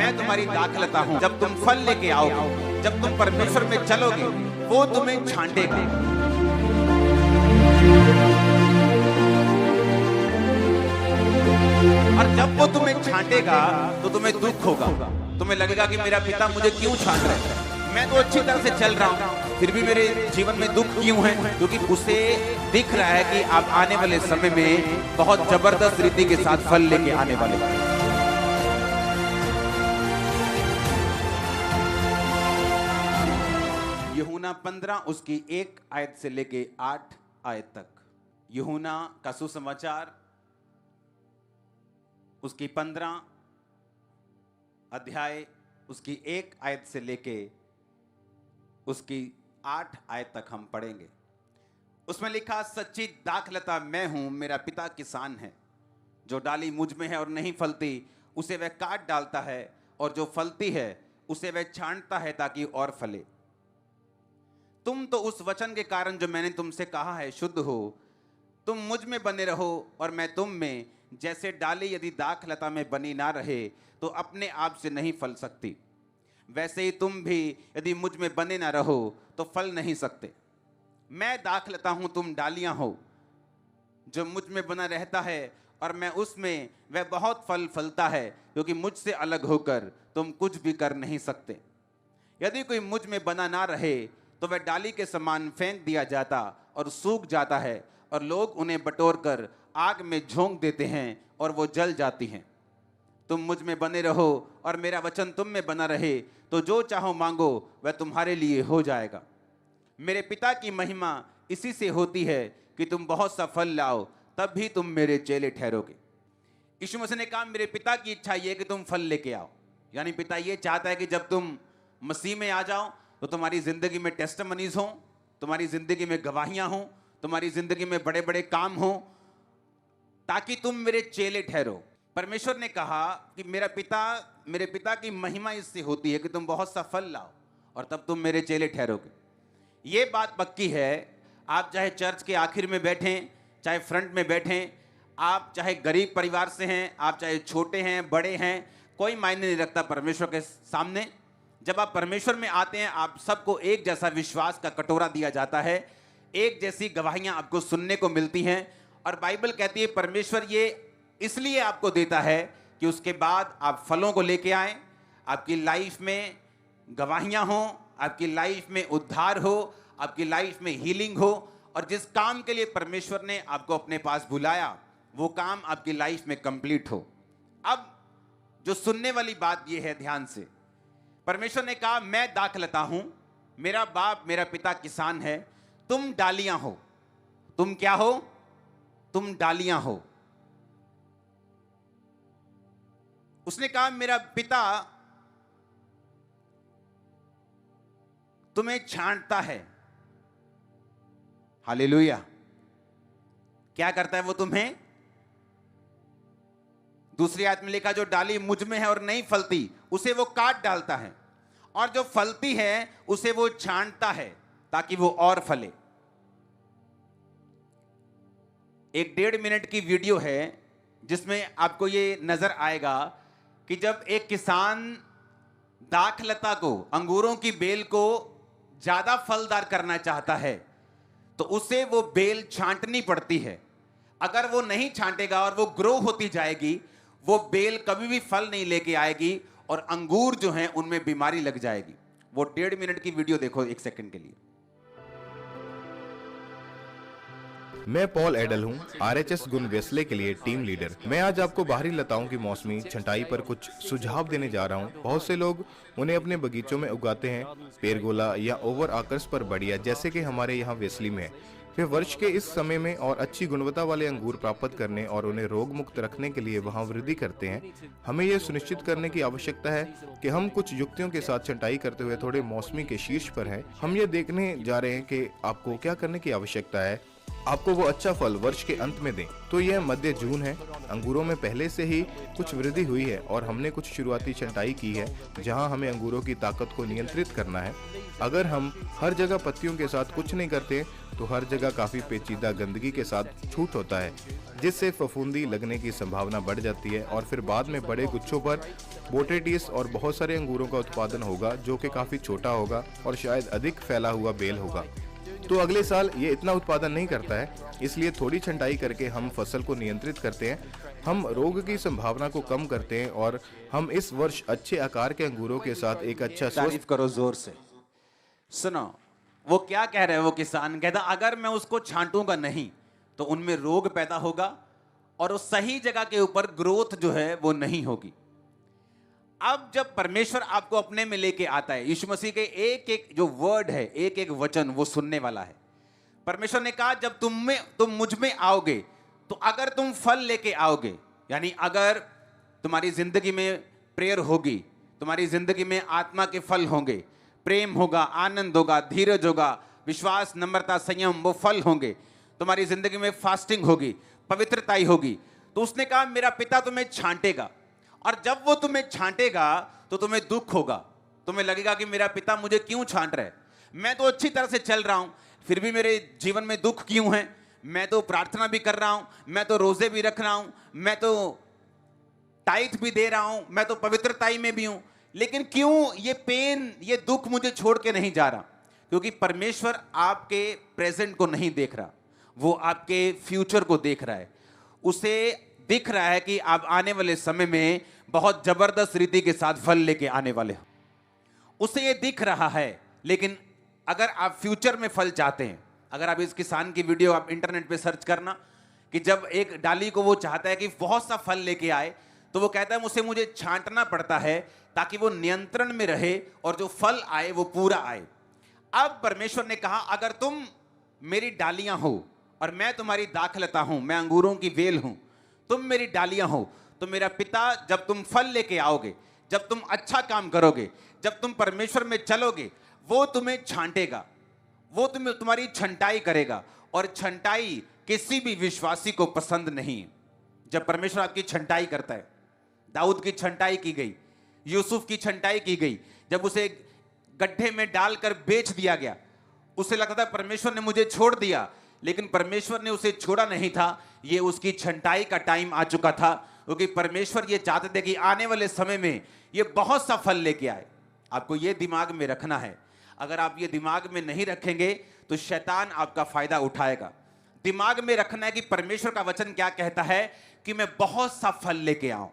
मैं तुम्हारी दाखलता हूं। जब तुम फल लेके आओगे, जब तुम परमेश्वर में चलोगे, वो तुम्हें छांटेगा। और जब वो तुम्हें छांटेगा तो तुम्हें दुख होगा, तुम्हें लगेगा कि मेरा पिता मुझे क्यों छांट रहा है, मैं तो अच्छी तरह से चल रहा हूं, फिर भी मेरे जीवन में दुख क्यों है? क्योंकि उसे दिख रहा है कि आप आने वाले समय में बहुत जबरदस्त रीति के साथ फल लेके आने वाले हैं। यूहन्ना 15 उसकी 1 आयत से लेके 8 आयत तक। यूहन्ना का सुसमाचार उसकी 15 अध्याय उसकी 1 आयत से लेके उसकी 8 आयत तक हम पढ़ेंगे। उसमें लिखा, सच्ची दाखलता मैं हूं, मेरा पिता किसान है। जो डाली मुझ में है और नहीं फलती उसे वह काट डालता है, और जो फलती है उसे वह छांटता है ताकि और फले। तुम तो उस वचन के कारण जो मैंने तुमसे कहा है शुद्ध हो। तुम मुझ में बने रहो और मैं तुम में। जैसे डाली यदि दाखलता में बनी ना रहे तो अपने आप से नहीं फल सकती, वैसे ही तुम भी यदि मुझ में बने ना रहो तो फल नहीं सकते। मैं दाखलता हूं, तुम डालियां हो। जो मुझ में बना रहता है और मैं उसमें, वह बहुत फल फलता है, क्योंकि मुझसे अलग होकर तुम कुछ भी कर नहीं सकते। यदि कोई मुझ में बना ना रहे तो वह डाली के समान फेंक दिया जाता और सूख जाता है, और लोग उन्हें बटोर कर आग में झोंक देते हैं और वो जल जाती हैं। तुम मुझ में बने रहो और मेरा वचन तुम में बना रहे, तो जो चाहो मांगो वह तुम्हारे लिए हो जाएगा। मेरे पिता की महिमा इसी से होती है कि तुम बहुत सा फल लाओ, तब भी तुम मेरे चेले ठहरोगे। यीशु मसीह ने कहा, मेरे पिता की इच्छा यह है कि तुम फल लेके आओ। यानी पिता ये चाहता है कि जब तुम मसीह में आ जाओ तो तुम्हारी जिंदगी में टेस्टिमनीज हो, तुम्हारी जिंदगी में गवाहियां हो, तुम्हारी जिंदगी में बड़े बड़े काम हो, ताकि तुम मेरे चेले ठहरो। परमेश्वर ने कहा कि मेरे पिता की महिमा इससे होती है कि तुम बहुत सा फल लाओ, और तब तुम मेरे चेले ठहरोगे। ये बात पक्की है। आप चाहे चर्च के आखिर में बैठें, चाहे फ्रंट में बैठें, आप चाहे गरीब परिवार से हैं, आप चाहे छोटे हैं बड़े हैं, कोई मायने नहीं रखता परमेश्वर के सामने। जब आप परमेश्वर में आते हैं, आप सबको एक जैसा विश्वास का कटोरा दिया जाता है, एक जैसी गवाहियां आपको सुनने को मिलती हैं। और बाइबल कहती है परमेश्वर ये इसलिए आपको देता है कि उसके बाद आप फलों को लेके आए, आपकी लाइफ में गवाहियां हो, आपकी लाइफ में उद्धार हो, आपकी लाइफ में हीलिंग हो, और जिस काम के लिए परमेश्वर ने आपको अपने पास बुलाया वो काम आपकी लाइफ में कंप्लीट हो। अब जो सुनने वाली बात ये है, ध्यान से, परमेश्वर ने कहा, मैं दाखलता हूं, मेरा बाप मेरा पिता किसान है, तुम डालियां हो। तुम क्या हो? तुम डालियां हो। उसने कहा, मेरा पिता तुम्हें छांटता है। हालेलुया। क्या करता है वो तुम्हें? दूसरी आयत में लिखा, जो डाली मुझ में है और नहीं फलती उसे वो काट डालता है, और जो फलती है उसे वो छांटता है ताकि वो और फले। एक 1.5 मिनट की वीडियो है जिसमें आपको ये नजर आएगा कि जब एक किसान दाखलता को, अंगूरों की बेल को ज्यादा फलदार करना चाहता है तो उसे वो बेल छांटनी पड़ती है। अगर वो नहीं छांटेगा और वो ग्रो होती जाएगी, वो बेल कभी भी फल नहीं लेके आएगी, और अंगूर जो हैं उनमें बीमारी लग जाएगी। वो 1.5 मिनट की वीडियो देखो 1 सेकंड के लिए। मैं पॉल एडल हूं, RHS गुन वेस्ले के लिए टीम लीडर। मैं आज आपको बाहरी लताओं की मौसमी छंटाई पर कुछ सुझाव देने जा रहा हूं। बहुत से लोग उन्हें अपने बगीचों में उगाते हैं, पेरगोला या ओवर आकर्स पर बढ़िया, जैसे कि हमारे यहाँ वेस्ली में है। वे वर्ष के इस समय में और अच्छी गुणवत्ता वाले अंगूर प्राप्त करने और उन्हें रोग मुक्त रखने के लिए वहां वृद्धि करते हैं। हमें यह सुनिश्चित करने की आवश्यकता है कि हम कुछ युक्तियों के साथ छंटाई करते हुए थोड़े मौसमी के शीर्ष पर हैं। हम ये देखने जा रहे हैं कि आपको क्या करने की आवश्यकता है। आपको वो अच्छा फल वर्ष के अंत में दें। तो यह मध्य जून है, अंगूरों में पहले से ही कुछ वृद्धि हुई है और हमने कुछ शुरुआती छंटाई की है जहां हमें अंगूरों की ताकत को नियंत्रित करना है। अगर हम हर जगह पत्तियों के साथ कुछ नहीं करते तो हर जगह काफी पेचीदा गंदगी के साथ छूट होता है, जिससे फफूंदी लगने की संभावना बढ़ जाती है और फिर बाद में बड़े गुच्छों पर बोटेटिस और बहुत सारे अंगूरों का उत्पादन होगा जो कि काफी छोटा होगा और शायद अधिक फैला हुआ बेल होगा। तो अगले साल ये इतना उत्पादन नहीं करता है, इसलिए थोड़ी छंटाई करके हम फसल को नियंत्रित करते हैं, हम रोग की संभावना को कम करते हैं और हम इस वर्ष अच्छे आकार के अंगूरों के साथ एक अच्छा तारीफ करो जोर से। सुनो, वो क्या कह रहे हैं, वो किसान कहता अगर मैं उसको छांटूंगा नहीं तो उनमें रोग पैदा होगा और उस सही जगह के ऊपर ग्रोथ जो है वो नहीं होगी। अब जब परमेश्वर आपको अपने में लेके आता है, यीशु मसीह के एक एक जो वर्ड है, एक एक वचन वो सुनने वाला है। परमेश्वर ने कहा जब तुम मुझ में आओगे तो अगर तुम फल लेके आओगे, यानी अगर तुम्हारी जिंदगी में प्रेयर होगी, तुम्हारी जिंदगी में आत्मा के फल होंगे, प्रेम होगा, आनंद होगा, धीरज होगा, विश्वास, नम्रता, संयम, वो फल होंगे, तुम्हारी जिंदगी में फास्टिंग होगी, पवित्रताई होगी, तो उसने कहा मेरा पिता तुम्हें छांटेगा। और जब वो तुम्हें छांटेगा तो तुम्हें दुख होगा, तुम्हें लगेगा कि मेरा पिता मुझे क्यों छांट रहा है, मैं तो अच्छी तरह से चल रहा हूं फिर भी मेरे जीवन में दुख क्यों है, मैं तो प्रार्थना भी कर रहा हूं, मैं तो रोजे भी रख रहा हूं, मैं तो टाइट भी दे रहा हूं, मैं तो पवित्रताई में भी हूं, लेकिन क्यों ये पेन, ये दुख मुझे छोड़ के नहीं जा रहा? क्योंकि परमेश्वर आपके प्रेजेंट को नहीं देख रहा, वो आपके फ्यूचर को देख रहा है। उसे दिख रहा है कि आप आने वाले समय में बहुत जबरदस्त रीति के साथ फल लेके आने वाले हो, उसे ये दिख रहा है। लेकिन अगर आप फ्यूचर में फल चाहते हैं, अगर आप इस किसान की वीडियो आप इंटरनेट पे सर्च करना कि जब एक डाली को वो चाहता है कि बहुत सा फल लेके आए, तो वो कहता है मुझे छांटना पड़ता है ताकि वो नियंत्रण में रहे और जो फल आए वो पूरा आए। अब परमेश्वर ने कहा अगर तुम मेरी डालियां हो और मैं तुम्हारी दाखलता हूं, मैं अंगूरों की वेल हूं, तुम मेरी डालियां हो, तो मेरा पिता जब तुम फल लेके आओगे, जब तुम अच्छा काम करोगे, जब तुम परमेश्वर में चलोगे, वो तुम्हें छांटेगा, वो तुम्हारी छंटाई करेगा। और छंटाई किसी भी विश्वासी को पसंद नहीं है। जब परमेश्वर आपकी छंटाई करता है, दाऊद की छंटाई की गई, यूसुफ की छंटाई की गई, जब उसे गड्ढे में डालकर बेच दिया गया, उसे लगता था परमेश्वर ने मुझे छोड़ दिया, लेकिन परमेश्वर ने उसे छोड़ा नहीं था, ये उसकी छंटाई का टाइम आ चुका था, क्योंकि परमेश्वर ये चाहते थे कि आने वाले समय में ये बहुत सा फल लेके आए। आपको ये दिमाग में रखना है, अगर आप ये दिमाग में नहीं रखेंगे तो शैतान आपका फायदा उठाएगा। दिमाग में रखना है कि परमेश्वर का वचन क्या कहता है कि मैं बहुत सा फल लेके आऊं,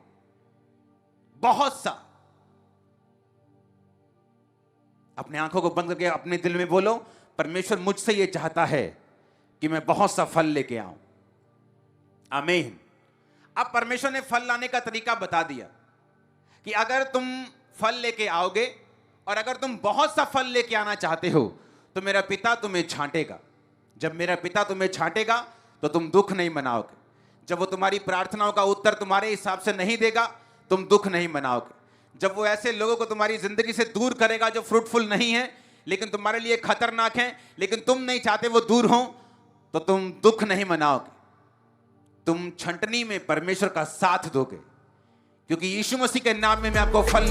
बहुत सा। अपने आंखों को बंद करके अपने दिल में बोलो, परमेश्वर मुझसे ये चाहता है कि मैं बहुत सा फल लेके आऊं। आमीन। अब परमेश्वर ने फल लाने का तरीका बता दिया कि अगर तुम फल लेके आओगे और अगर तुम बहुत सा फल लेके आना चाहते हो तो मेरा पिता तुम्हें छांटेगा। जब मेरा पिता तुम्हें छांटेगा तो तुम दुख नहीं मनाओगे। जब वो तुम्हारी प्रार्थनाओं का उत्तर तुम्हारे हिसाब से नहीं देगा, तुम दुख नहीं मनाओगे। जब वो ऐसे लोगों को तुम्हारी जिंदगी से दूर करेगा जो फ्रूटफुल नहीं है, लेकिन तुम्हारे लिए खतरनाक है, लेकिन तुम नहीं चाहते वो दूर हो, तो तुम दुख नहीं मनाओगे। तुम छंटनी में परमेश्वर का साथ दोगे, क्योंकि यीशु मसीह के नाम में मैं आपको फल